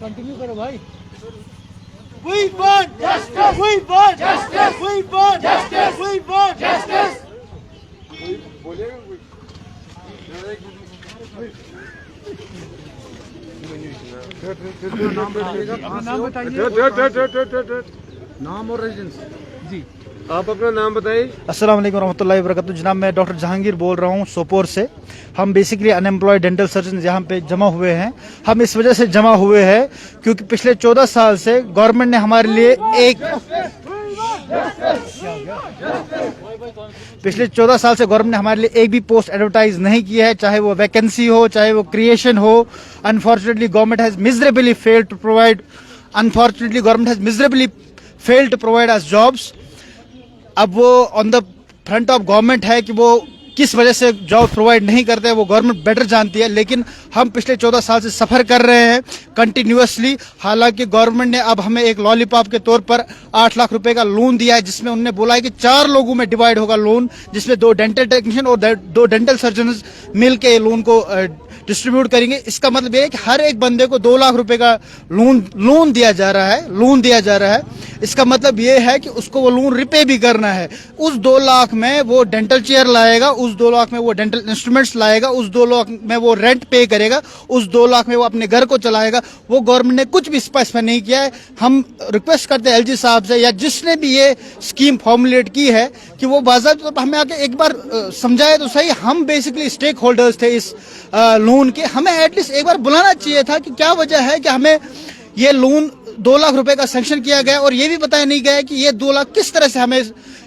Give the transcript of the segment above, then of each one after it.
Continue करो भाई। We want justice. We want justice. We want justice. We want justice. नाम बताइए, नाम और रेजिडेंस जी। आप अपना नाम बताइए। अस्सलाम वालेकुम रहमतुल्लाहि व बरकातहू। जनाब मैं डॉक्टर जहांगीर बोल रहा हूँ सोपोर से। हम बेसिकली अनएम्प्लॉयड डेंटल सर्जन यहाँ पे जमा हुए हैं। हम इस वजह से जमा हुए हैं क्योंकि पिछले 14 साल से गवर्नमेंट ने हमारे लिए एक भी पोस्ट एडवर्टाइज नहीं किया है, चाहे वो वैकेंसी हो, चाहे वो क्रिएशन हो। Unfortunately government has miserably failed to provide us jobs. अब वो on the front of government है कि वो किस वजह से जॉब प्रोवाइड नहीं करते हैं, वो गवर्नमेंट बेटर जानती है। लेकिन हम पिछले 14 साल से सफ़र कर रहे हैं कंटिन्यूअसली। हालांकि गवर्नमेंट ने अब हमें एक लॉलीपॉप के तौर पर 8 लाख रुपए का लोन दिया है, जिसमें उन्होंने बोला है कि 4 लोगों में डिवाइड होगा लोन, जिसमें 2 डेंटल टेक्नीशियन और 2 डेंटल सर्जन मिल के लोन को डिस्ट्रीब्यूट करेंगे। इसका मतलब ये है कि हर एक बंदे को 2 लाख रुपए का लोन दिया जा रहा है। इसका मतलब ये है कि उसको वो लोन रिपे भी करना है। उस 2 लाख में वो डेंटल चेयर लाएगा, उस 2 लाख में वो डेंटल इंस्ट्रूमेंट्स लाएगा, उस 2 लाख में वो रेंट पे करेगा, उस 2 लाख में वो अपने घर को चलाएगा। वो गवर्नमेंट ने कुछ भी स्पेसिफाई नहीं किया है। हम रिक्वेस्ट करते हैं एलजी साहब से या जिसने भी ये स्कीम फॉर्मुलेट की है कि वो बाज़ाब्ते तौर पर हमें आके एक बार समझाए तो सही। हम बेसिकली स्टेक होल्डर्स थे इस लोन के। हमें एटलीस्ट एक बार बुलाना चाहिए था कि क्या वजह है कि हमें ये लोन 2 लाख रुपए का सैंक्शन किया गया और ये भी बताया नहीं गया कि ये 2 लाख किस तरह से हमें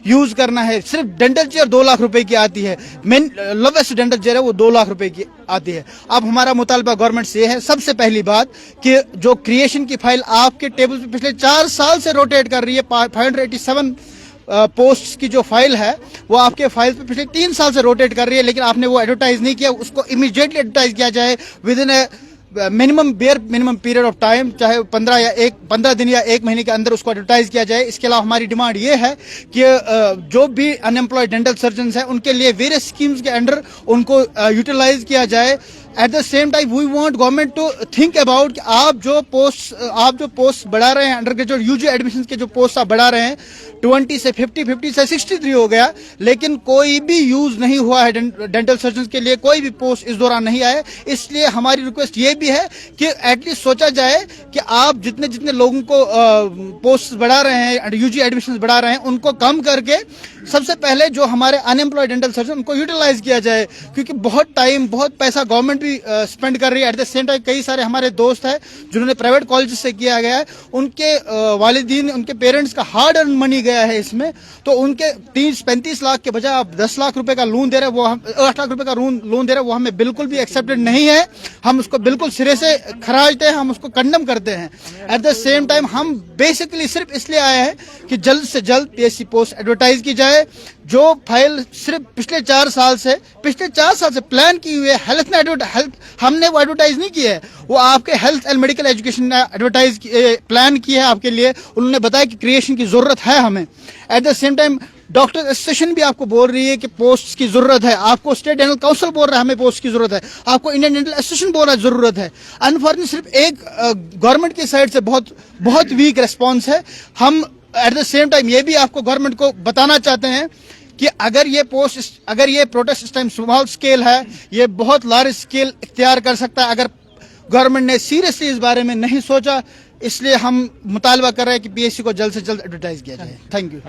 यूज करना है। सिर्फ डेंटल चेयर 2 लाख रुपए की आती है, मेन लोवेस्ट डेंटल चेयर है वो 2 लाख रुपए की आती है। अब हमारा मुतालबा गवर्नमेंट से है, सबसे पहली बात कि जो क्रिएशन की फाइल आपके टेबल पे पिछले 4 साल से रोटेट कर रही है, 587 पोस्ट्स की जो फाइल है वो आपके फाइल पे पिछले 3 साल से रोटेट कर रही है, लेकिन आपने वो एडवर्टाइज नहीं किया। उसको इमीडिएटली एडवर्टाइज किया जाए with in minimum period of time, चाहे 15 दिन या 1 महीने के अंदर उसको एडवर्टाइज किया जाए। इसके अलावा हमारी डिमांड ये है कि जो भी अनएम्प्लॉयड डेंटल सर्जन हैं उनके लिए वेरियस स्कीम्स के अंडर उनको यूटिलाइज किया जाए। At the same time we want government to think about कि आप जो पोस्ट बढ़ा रहे हैं, अंडर ग्रेजुएट यूजी एडमिशन के जो पोस्ट आप बढ़ा रहे हैं 20 से 50 से 63 हो गया, लेकिन कोई भी यूज नहीं हुआ है डेंटल सर्जन के लिए, कोई भी पोस्ट इस दौरान नहीं आया। इसलिए हमारी रिक्वेस्ट ये भी है कि एटलीस्ट सोचा जाए कि आप जितने लोगों को पोस्ट बढ़ा रहे हैं, यूजी एडमिशन बढ़ा रहे हैं, उनको कम करके सबसे पहले जो हमारे अनएम्प्लॉयड डेंटल सर्जन उनको यूटिलाइज किया जाए, क्योंकि बहुत टाइम बहुत पैसा गवर्नमेंट भी स्पेंड कर रही है। एट द सेम टाइम कई सारे हमारे दोस्त हैं जिन्होंने प्राइवेट कॉलेज से किया गया है, उनके वालिदीन उनके पेरेंट्स का हार्ड अर्न मनी गया है इसमें, तो उनके 30-35 लाख के बजाय आप 10 लाख रुपए का लोन दे रहे हैं, वो 8 लाख रुपए का लोन दे रहे हैं, वो हमें बिल्कुल भी एक्सेप्टेड नहीं है। हम उसको बिल्कुल सिरे से खराजते हैं, हम उसको कंडम करते हैं। एट द सेम टाइम हम बेसिकली सिर्फ इसलिए आए हैं कि जल्द से जल्द पीएससी पोस्ट एडवर्टाइज की जाए। जो फाइल सिर्फ पिछले 4 साल से प्लान की हुई है, हेल्थ हमने वो एडवर्टाइज नहीं किया है, वो आपके हेल्थ एंड मेडिकल एजुकेशन ने एडवर्टाइज प्लान की है आपके लिए। उन्होंने बताया कि क्रिएशन की जरूरत है हमें। Eight the same time doctor association भी आपको बोल रही है कि पोस्ट की जरूरत है, आपको स्टेट डेंटल काउंसिल बोल रहा है हमें पोस्ट की जरूरत है, आपको इंडियन डेंटल एसोसिएशन बोल रहा है जरूरत है। अनफॉर्चुनेटली सिर्फ एक गवर्नमेंट की साइड से बहुत वीक रिस्पॉन्स है। हम एट द सेम टाइम ये भी आपको गवर्नमेंट को बताना चाहते हैं कि अगर ये प्रोटेस्ट इस टाइम स्मॉल स्केल है, ये बहुत लार्ज स्केल इख्तियार कर सकता है अगर गवर्नमेंट ने सीरियसली इस बारे में नहीं सोचा। इसलिए हम मुतालबा कर रहे हैं कि पीएससी को जल्द से जल्द एडवर्टाइज किया जाए। Thank you.